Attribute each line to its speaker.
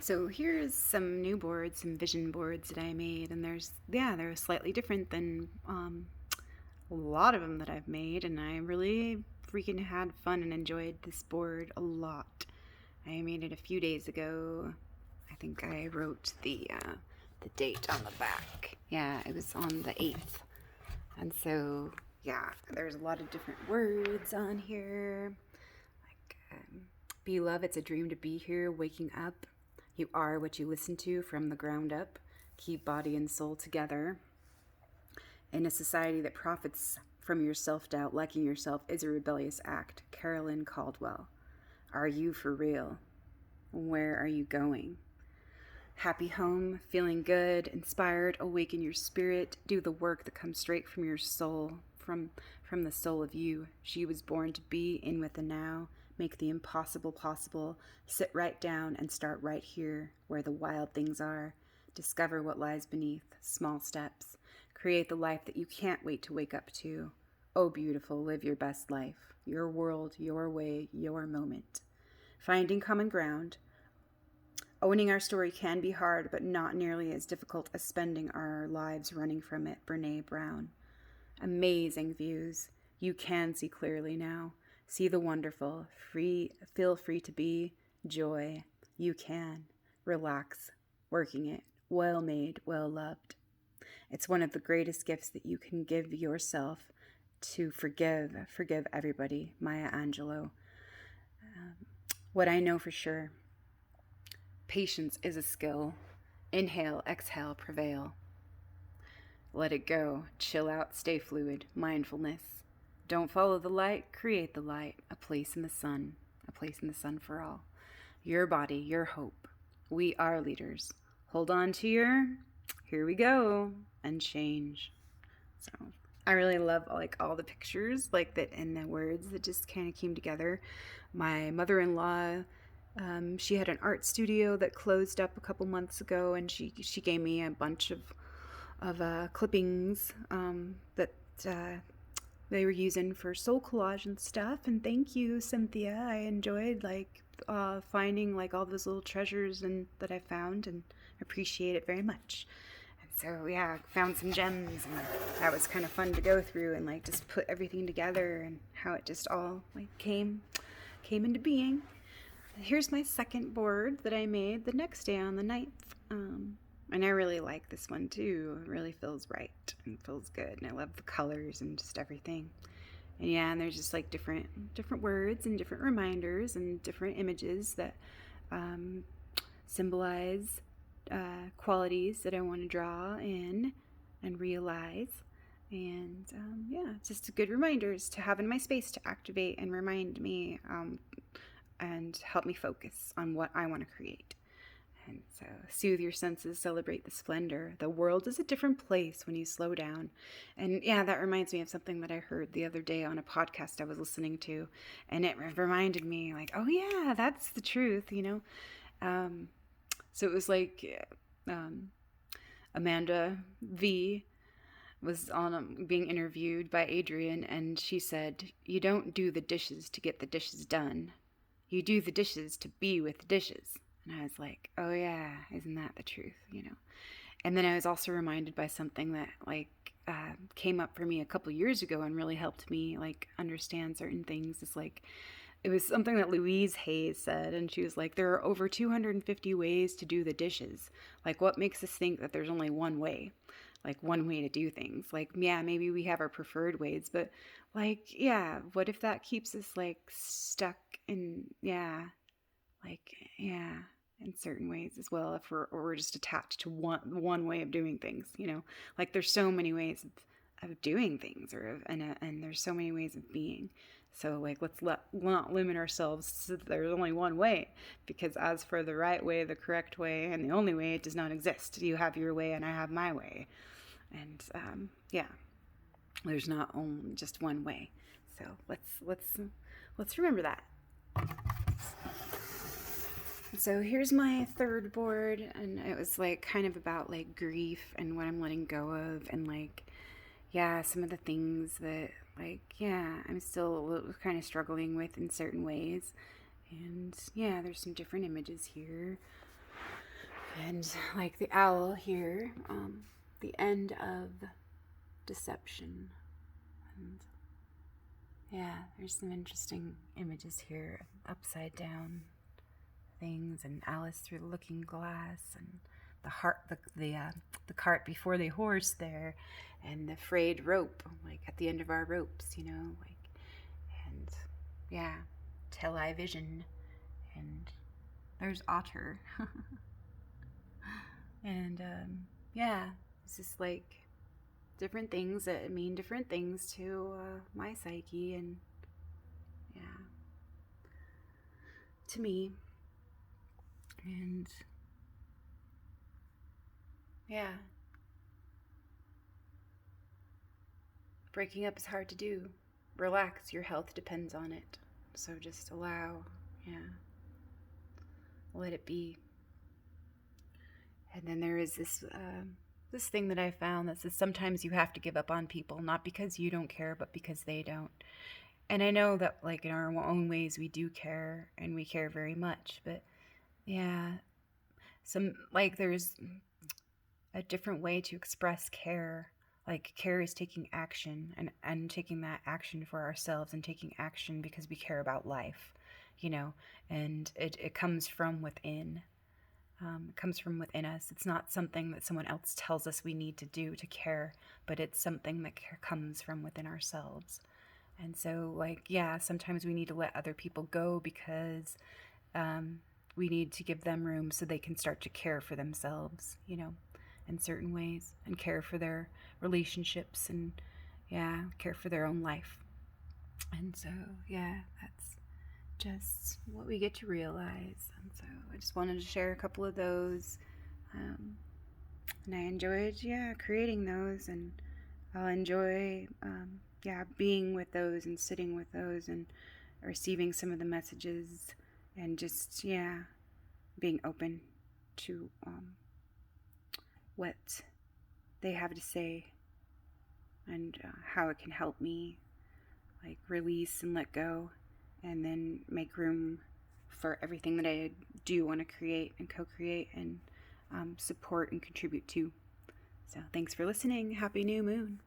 Speaker 1: So here's some new boards, some vision boards that I made, and they're slightly different than a lot of them that I've made, and I really freaking had fun and enjoyed this board a lot. I made it a few days ago. I think I wrote the date on the back. Yeah, it was on the 8th, and so yeah, there's a lot of different words on here. Like, be love, it's a dream to be here, waking up. You are what you listen to from the ground up. Keep body and soul together. In a society that profits from your self doubt, liking yourself is a rebellious act. Carolyn Caldwell. Are you for real? Where are you going? Happy home, feeling good, inspired, awaken your spirit, do the work that comes straight from your soul, from the soul of you. She was born to be in with the now, make the impossible possible, sit right down and start right here where the wild things are. Discover what lies beneath, small steps. Create the life that you can't wait to wake up to. Oh, beautiful, live your best life. Your world, your way, your moment. Finding common ground. Owning our story can be hard, but not nearly as difficult as spending our lives running from it. Brene Brown. Amazing views. You can see clearly now. See the wonderful. Feel free to be. Joy. You can. Relax. Working it. Well made, well loved. It's one of the greatest gifts that you can give yourself to forgive. Forgive everybody. Maya Angelou. What I know for sure. Patience is a skill. Inhale, exhale, prevail. Let it go. Chill out, stay fluid. Mindfulness. Don't follow the light, create the light. A place in the sun. A place in the sun for all. Your body, your hope. We are leaders. Hold on to your, here we go, and change. So I really love all the pictures that and the words that just kind of came together. My mother-in-law, she had an art studio that closed up a couple months ago, and she gave me a bunch of clippings that they were using for soul collage and stuff. And thank you, Cynthia. I enjoyed finding all those little treasures and that I found, and appreciate it very much. And so yeah, found some gems, and that was kind of fun to go through and just put everything together and how it just all came into being. Here's my second board that I made the next day on the 9th. And I really like this one too. It really feels right and feels good. And I love the colors and just everything. And yeah, and there's just different words and different reminders and different images that symbolize qualities that I want to draw in and realize. And yeah, just good reminders to have in my space to activate and remind me and help me focus on what I want to create. And so, soothe your senses, celebrate the splendor. The world is a different place when you slow down. And yeah, that reminds me of something that I heard the other day on a podcast I was listening to. And it reminded me, oh yeah, that's the truth, So it was Amanda V was on being interviewed by Adrienne, and she said, "You don't do the dishes to get the dishes done. You do the dishes to be with the dishes." And I was like, oh yeah, isn't that the truth, And then I was also reminded by something that came up for me a couple years ago and really helped me understand certain things. It's it was something that Louise Hayes said, and she was like, there are over 250 ways to do the dishes. What makes us think that there's only one way? One way to do things. Yeah, maybe we have our preferred ways, but yeah, what if that keeps us stuck in, yeah, in certain ways as well, if we're just attached to one way of doing things, there's so many ways of doing things, and there's so many ways of being. So let's not limit ourselves to there's only one way, because as for the right way, the correct way, and the only way, it does not exist. You have your way and I have my way. And yeah, there's not only just one way. So let's remember that. So here's my third board, and it was kind of about grief and what I'm letting go of, and yeah, some of the things that yeah, I'm still kind of struggling with in certain ways. And yeah, there's some different images here. And like the owl here, the end of deception. And yeah, there's some interesting images here, upside down things, and Alice through the looking glass, and the cart before the horse there, and the frayed rope, like at the end of our ropes, like, and yeah, television, and there's Otter, and yeah, it's just like different things that mean different things to my psyche, and yeah, to me, and yeah, breaking up is hard to do. Relax, your health depends on it. So just allow, yeah, let it be. And then there is this thing that I found that says sometimes you have to give up on people, not because you don't care, but because they don't. And I know that, like, in our own ways, we do care, and we care very much. But yeah, there's a different way to express care. Like, care is taking action, and taking that action for ourselves, and taking action because we care about life, and it comes from within. It comes from within us. It's not something that someone else tells us we need to do to care, but it's something that comes from within ourselves. And so, like, yeah, sometimes we need to let other people go because we need to give them room so they can start to care for themselves, in certain ways, and care for their relationships, and yeah, care for their own life. And so, yeah, that's just what we get to realize. And so I just wanted to share a couple of those. And I enjoyed, yeah, creating those, and I'll enjoy, yeah, being with those and sitting with those and receiving some of the messages, and just, yeah, being open to what they have to say, and how it can help me, like, release and let go, and then make room for everything that I do want to create and co-create, and support and contribute to. So thanks for listening. Happy new moon.